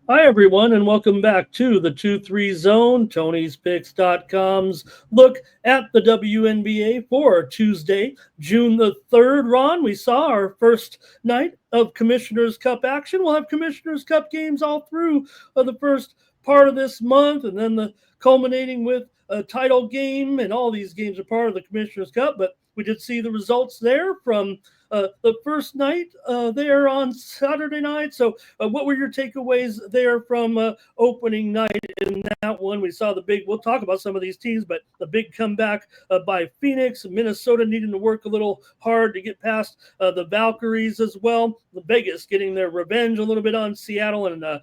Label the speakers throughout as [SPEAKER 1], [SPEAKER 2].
[SPEAKER 1] Hi, everyone, and welcome back to the 2-3 Zone, Tony'sPicks.com's look at the WNBA for Tuesday, June the 3rd. Ron, we saw our first night of Commissioner's Cup action. We'll have Commissioner's Cup games all through the first part of this month, and then the culminating with a title game, and all these games are part of the Commissioner's Cup. But we did see the results there from the first night there on Saturday night. So what were your takeaways there from opening night in that one? We saw we'll talk about some of these teams, but the big comeback by Phoenix, Minnesota needing to work a little hard to get past the Valkyries as well. The Vegas getting their revenge a little bit on Seattle, and a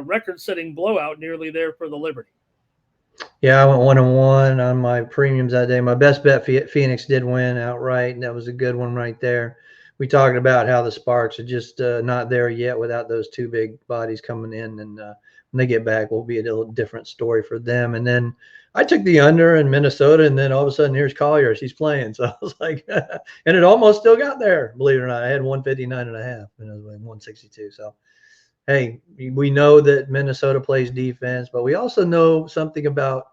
[SPEAKER 1] record-setting blowout nearly there for the Liberty.
[SPEAKER 2] Yeah, I went 1-1 on my premiums that day. My best bet, Phoenix did win outright, and that was a good one right there. We talked about how the Sparks are just not there yet without those two big bodies coming in, and when they get back, will be a little different story for them. And then I took the under in Minnesota, and then all of a sudden, here's Collier. She's playing, so I was like, and it almost still got there, believe it or not. I had 159.5, and it was like 162. So hey, we know that Minnesota plays defense, but we also know something about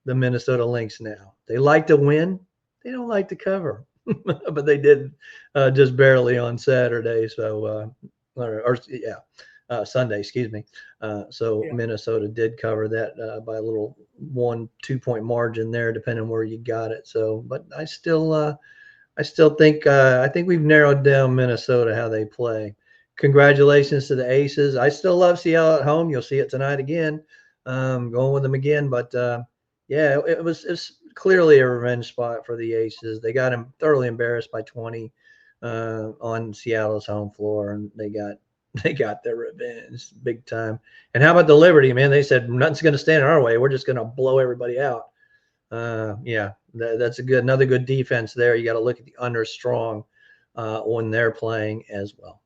[SPEAKER 2] the Minnesota Lynx now. They like to win. They don't like to cover, but they did just barely on Saturday. So, Sunday, excuse me. Minnesota did cover that by a little 1-2 point margin there, depending on where you got it. So, but I still think I think we've narrowed down Minnesota how they play. Congratulations to the Aces. I still love Seattle at home. You'll see it tonight again. Going with them again, but it was clearly a revenge spot for the Aces. They got him thoroughly embarrassed by 20 on Seattle's home floor, and they got their revenge big time. And how about the Liberty, man? They said nothing's going to stand in our way. We're just going to blow everybody out. That's another good defense there. You got to look at the under strong when they're playing as well.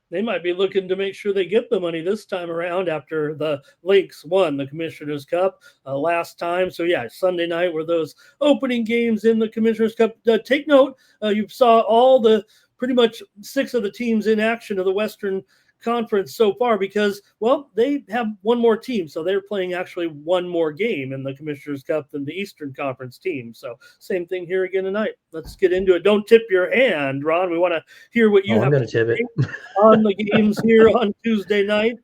[SPEAKER 1] They might be looking to make sure they get the money this time around after the Lynx won the Commissioner's Cup last time. So, Sunday night were those opening games in the Commissioner's Cup. Take note, you saw pretty much 6 of the teams in action of the Western Conference so far because, they have one more team. So they're playing actually one more game in the Commissioner's Cup than the Eastern Conference team. So same thing here again tonight. Let's get into it. Don't tip your hand, Ron. We want to hear what you have
[SPEAKER 2] to tip it
[SPEAKER 1] on the games here on Tuesday night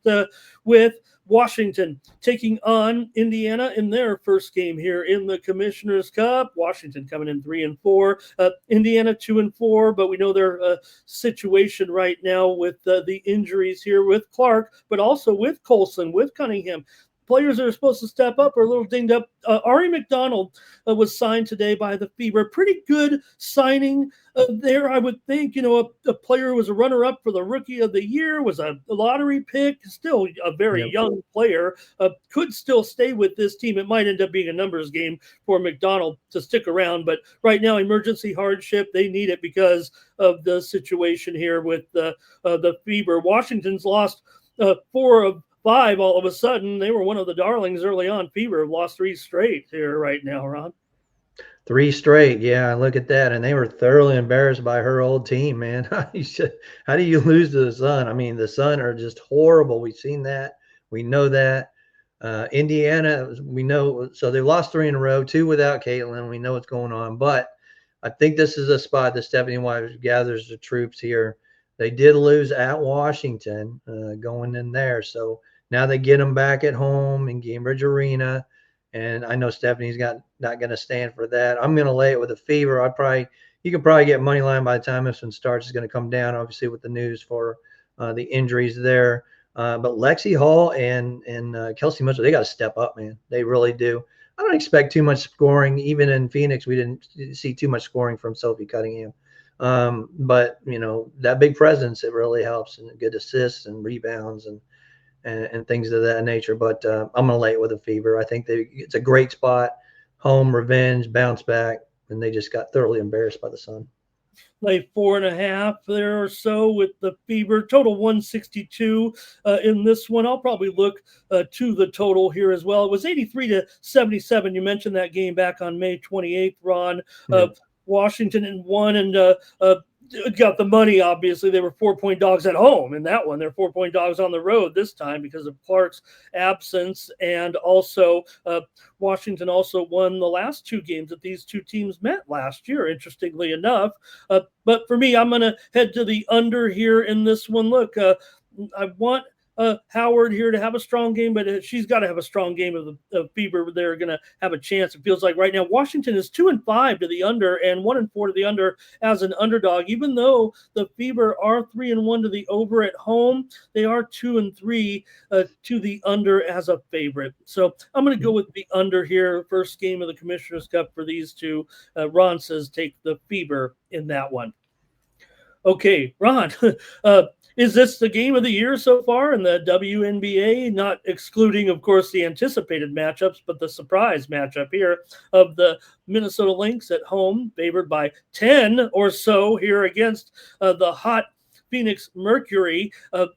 [SPEAKER 1] with Washington taking on Indiana in their first game here in the Commissioner's Cup. Washington coming in 3-4, Indiana 2-4, but we know their situation right now with the injuries here with Clark, but also with Colson, with Cunningham. Players that are supposed to step up are a little dinged up. Ari McDonald was signed today by the Fever. Pretty good signing there, I would think. A player who was a runner-up for the Rookie of the Year, was a lottery pick, still a very young player, could still stay with this team. It might end up being a numbers game for McDonald to stick around, but right now, emergency hardship, they need it because of the situation here with the Fever. Washington's lost 4 of 5 all of a sudden. They were one of the darlings early on. Fever have lost 3 straight here right now, Ron.
[SPEAKER 2] 3 straight. Yeah, look at that. And they were thoroughly embarrassed by her old team, man. How do you lose to the Sun? I mean, the Sun are just horrible. We've seen that. We know that. Indiana, we know. So they've lost 3 in a row, 2 without Caitlin. We know what's going on. But I think this is a spot that Stephanie White gathers the troops here. They did lose at Washington going in there. So now they get them back at home in Gainbridge Arena. And I know Stephanie's not going to stand for that. I'm going to lay it with a Fever. You could probably get money line by the time this one starts. Is going to come down, obviously, with the news for the injuries there. But Lexi Hall and Kelsey Mitchell, they got to step up, man. They really do. I don't expect too much scoring. Even in Phoenix, we didn't see too much scoring from Sophie Cunningham. But, that big presence, it really helps, and good assists and rebounds and things of that nature. But I'm going to lay it with a Fever. I think it's a great spot. Home, revenge, bounce back, and they just got thoroughly embarrassed by the Sun.
[SPEAKER 1] Lay 4.5 there or so with the Fever. Total 162 in this one. I'll probably look to the total here as well. It was 83-77. You mentioned that game back on May 28th, Ron. Washington in 1, and got the money. Obviously, they were 4-point dogs at home in that one. They're 4-point dogs on the road this time because of Clark's absence, and also Washington also won the last two games that these two teams met last year. Interestingly enough, but for me, I'm going to head to the under here in this one. Look, I want Howard here to have a strong game, but she's got to have a strong game of the Fever. They're going to have a chance. It feels like right now Washington is 2-5 to the under and 1-4 to the under as an underdog. Even though the Fever are 3-1 to the over at home, they are 2-3 to the under as a favorite. So I'm going to go with the under here. First game of the Commissioner's Cup for these two. Ron says take the Fever in that one. Okay, Ron, is this the game of the year so far in the WNBA? Not excluding, of course, the anticipated matchups, but the surprise matchup here of the Minnesota Lynx at home, favored by 10 or so here against the hot Phoenix Mercury.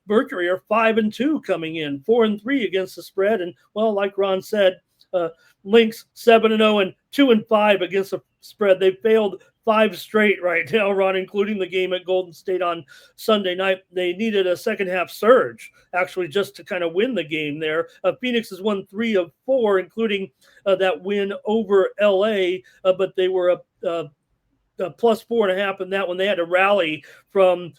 [SPEAKER 1] Mercury are 5-2 coming in, 4-3 against the spread. And, well, like Ron said, Lynx 7-0 and 2-5 against the spread. They failed 5 straight right now, Ron, including the game at Golden State on Sunday night. They needed a second half surge, actually, just to kind of win the game there. Phoenix has won 3 of 4, including that win over LA, but they were plus 4.5 in that one. They had to rally from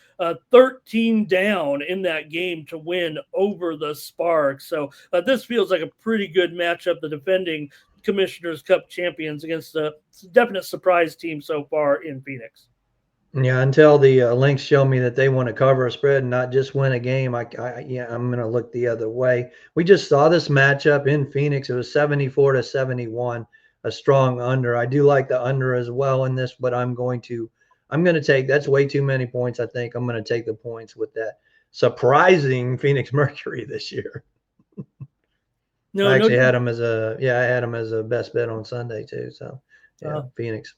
[SPEAKER 1] 13 down in that game to win over the Sparks. So this feels like a pretty good matchup. The defending Commissioner's Cup champions against a definite surprise team so far in Phoenix.
[SPEAKER 2] Yeah, until the Lynx show me that they want to cover a spread and not just win a game, I'm going to look the other way. We just saw this matchup in Phoenix. It was 74-71, a strong under. I do like the under as well in this, but I'm going to take, that's way too many points. I think I'm going to take the points with that surprising Phoenix Mercury this year. I actually had them as a best bet on Sunday too. So Phoenix.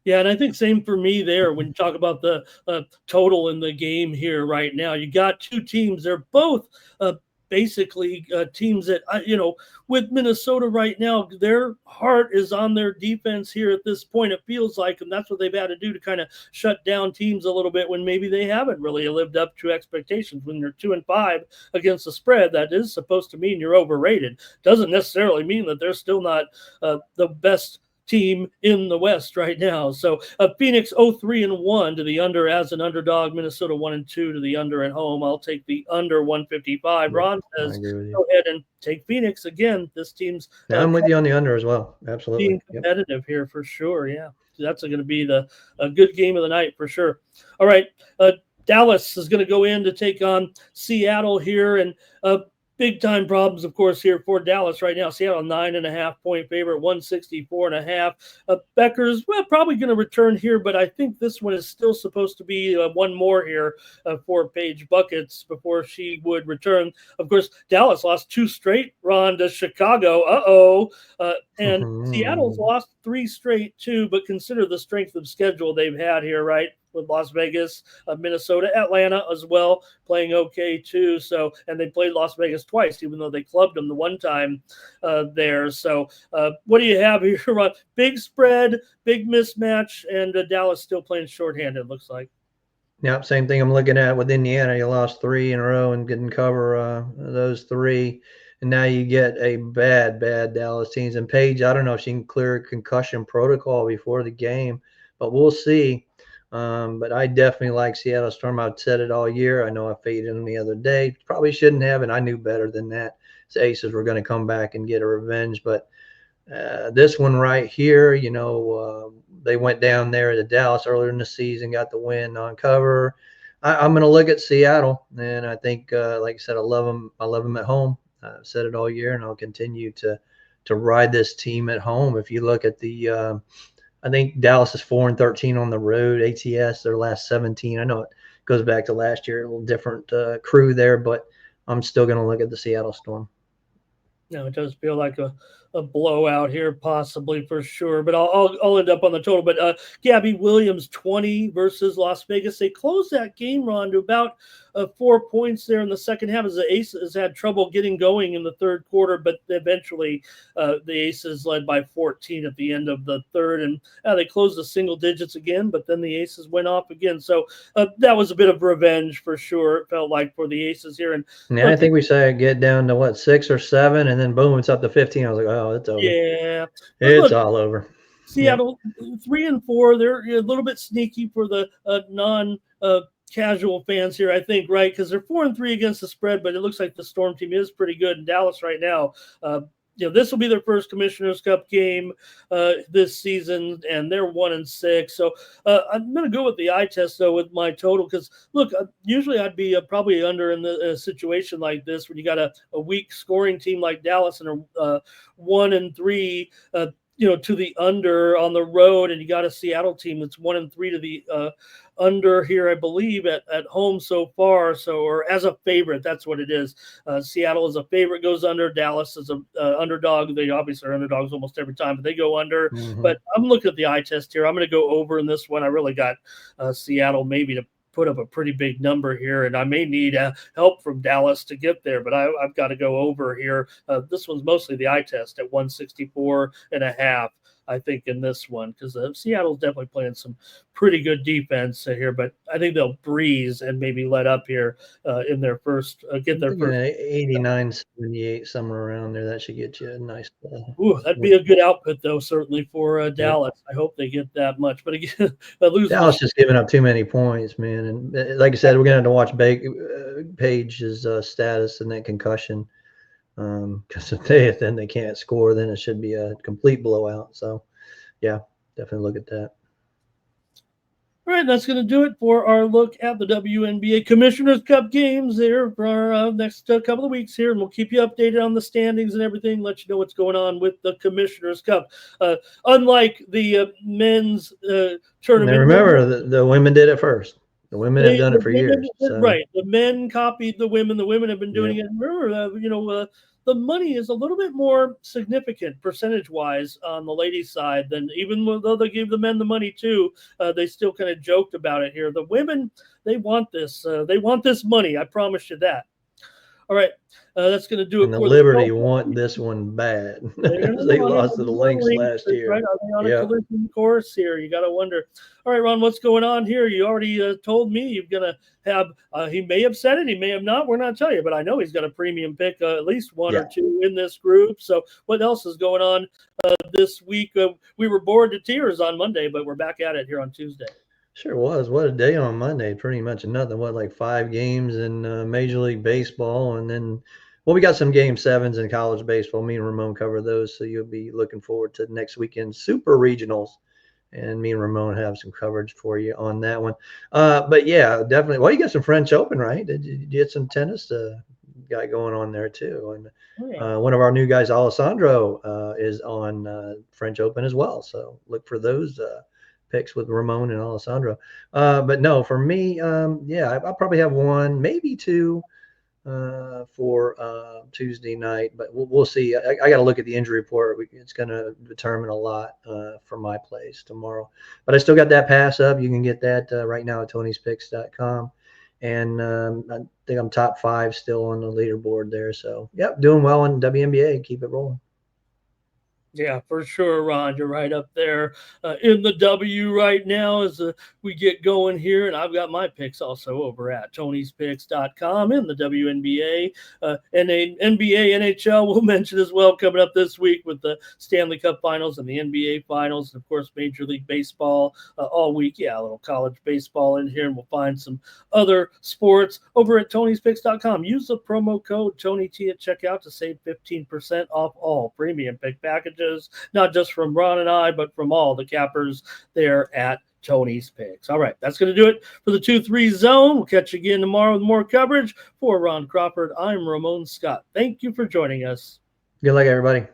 [SPEAKER 1] Yeah, and I think same for me there when you talk about the total in the game here right now. You got two teams. They're both basically teams that, with Minnesota right now, their heart is on their defense here at this point, it feels like, and that's what they've had to do to kind of shut down teams a little bit when maybe they haven't really lived up to expectations. When you're 2-5 against the spread, that is supposed to mean you're overrated. Doesn't necessarily mean that they're still not the best team in the West right now. So Phoenix 0-3-1 to the under as an underdog. Minnesota 1-2 to the under at home. I'll take the under 155.
[SPEAKER 2] Yeah,
[SPEAKER 1] Ron says go ahead and take Phoenix again. This team's
[SPEAKER 2] I'm with you on the under as well. Absolutely
[SPEAKER 1] being competitive here for sure. Yeah, that's going to be a good game of the night for sure. All right, Dallas is going to go in to take on Seattle here, and big time problems, of course, here for Dallas right now. Seattle 9.5-point favorite, 164.5. Becker's probably going to return here, but I think this one is still supposed to be one more here for Paige Buckets before she would return. Of course, Dallas lost 2 straight, Ron, to Chicago. And Seattle's lost 3 straight too, but consider the strength of schedule they've had here, right? With Las Vegas, Minnesota, Atlanta as well, playing okay too. So, and they played Las Vegas twice, even though they clubbed them the one time there. So, what do you have here, Ron? Big spread, big mismatch, and Dallas still playing shorthanded, looks like.
[SPEAKER 2] Yeah, same thing I'm looking at with Indiana. You lost 3 in a row and couldn't cover those 3. And now you get a bad Dallas teams. And Paige, I don't know if she can clear a concussion protocol before the game, but we'll see. But I definitely like Seattle Storm. I've said it all year. I know I faded them the other day. Probably shouldn't have, and I knew better than that. The Aces were going to come back and get a revenge. But this one right here, they went down there to Dallas earlier in the season, got the win on cover. I'm going to look at Seattle, and I think, like I said, I love them at home. I've said it all year, and I'll continue to ride this team at home. If you look at the I think Dallas is 4-13 on the road. ATS, their last 17. I know it goes back to last year, a little different crew there, but I'm still going to look at the Seattle Storm.
[SPEAKER 1] No, it does feel like a a blowout here, possibly for sure. But I'll end up on the total. But Gabby Williams 20 versus Las Vegas. They closed that game, Ron, to about 4 points there in the second half, as the Aces had trouble getting going in the third quarter, but eventually the Aces led by 14 at the end of the third, and they closed the single digits again, but then the Aces went off again. So that was a bit of revenge for sure, it felt like, for the Aces here. And
[SPEAKER 2] yeah, I think we saw it get down to what, 6 or 7, and then boom, it's up to 15. I was like, oh, it's over.
[SPEAKER 1] Yeah, but
[SPEAKER 2] It's
[SPEAKER 1] look,
[SPEAKER 2] all over.
[SPEAKER 1] Seattle 3-4. They're a little bit sneaky for the non casual fans here, I think, right? Because they're 4-3 against the spread, but it looks like the Storm team is pretty good in Dallas right now. This will be their first Commissioner's Cup game this season, and they're 1-6. So I'm going to go with the eye test, though, with my total, because, look, usually I'd be probably under in a situation like this when you got a weak scoring team like Dallas and a 1-3, to the under on the road, and you got a Seattle team that's 1-3 to the under here, I believe, at home so far. So, or as a favorite, that's what it is. Seattle is a favorite, goes under. Dallas is a underdog. They obviously are underdogs almost every time, but they go under.
[SPEAKER 2] Mm-hmm.
[SPEAKER 1] But I'm looking at the eye test here. I'm going to go over in this one. I really got Seattle maybe to put up a pretty big number here, and I may need help from Dallas to get there, but I've got to go over here. This one's mostly the eye test at 164.5. I think in this one, because Seattle's definitely playing some pretty good defense here, but I think they'll breeze and maybe let up here in their first get their first
[SPEAKER 2] 89-78, somewhere around there. That should get you a nice.
[SPEAKER 1] Ooh, that'd be a good output, though, certainly for Dallas. Yep. I hope they get that much, but again,
[SPEAKER 2] Dallas just giving up too many points, man. And like I said, we're gonna have to watch Page's status and that concussion. Because if then they can't score, then it should be a complete blowout. So, yeah, definitely look at that.
[SPEAKER 1] All right, that's going to do it for our look at the WNBA Commissioner's Cup games there for our next couple of weeks here, and we'll keep you updated on the standings and everything, let you know what's going on with the Commissioner's Cup. Unlike the men's tournament.
[SPEAKER 2] Now remember, the women did it first. The women have done it for years. So.
[SPEAKER 1] Right. The men copied the women. The women have been doing it. Remember, the money is a little bit more significant percentage-wise on the ladies' side than, even though they gave the men the money too, they still kind of joked about it here. The women, they want this. They want this money. I promise you that. All right. That's going to do it.
[SPEAKER 2] And the Liberty want this one bad. They lost to the Lynx last year.
[SPEAKER 1] Right? Are they on a collision course here? You got to wonder. All right, Ron, what's going on here? You already told me you're going to have, he may have said it, he may have not. We're not telling you, but I know he's got a premium pick, at least one or two in this group. So what else is going on this week? We were bored to tears on Monday, but we're back at it here on Tuesday.
[SPEAKER 2] Sure was. What a day on Monday. Pretty much nothing. Like 5 games in Major League Baseball. And then, we got some Game 7s in college baseball. Me and Ramon cover those. So you'll be looking forward to next weekend's Super Regionals. And me and Ramon have some coverage for you on that one. But yeah, definitely. Well, you got some French Open, right? Did you get some tennis guy going on there too? And one of our new guys, Alessandro, is on French Open as well. So look for those picks with Ramon and Alessandro. But no, for me, I'll probably have 1, maybe 2 for Tuesday night, but we'll see. I got to look at the injury report. It's going to determine a lot for my plays tomorrow. But I still got that pass up. You can get that right now at Tony'sPicks.com. And I think I'm top 5 still on the leaderboard there. So, doing well in WNBA. Keep it rolling.
[SPEAKER 1] Yeah, for sure, Ron. You're right up there in the W right now as we get going here. And I've got my picks also over at Tony'sPicks.com in the WNBA. And a NBA, NHL we'll mention as well coming up this week with the Stanley Cup Finals and the NBA Finals. And, of course, Major League Baseball all week. Yeah, a little college baseball in here. And we'll find some other sports over at Tony'sPicks.com. Use the promo code TonyT at checkout to save 15% off all premium pick packages. Not just from Ron and I, but from all the cappers there at Tony's Picks. All right, that's going to do it for the 2-3 zone. We'll catch you again tomorrow with more coverage. For Ron Crawford, I'm Ramon Scott. Thank you for joining us.
[SPEAKER 2] Good luck, everybody.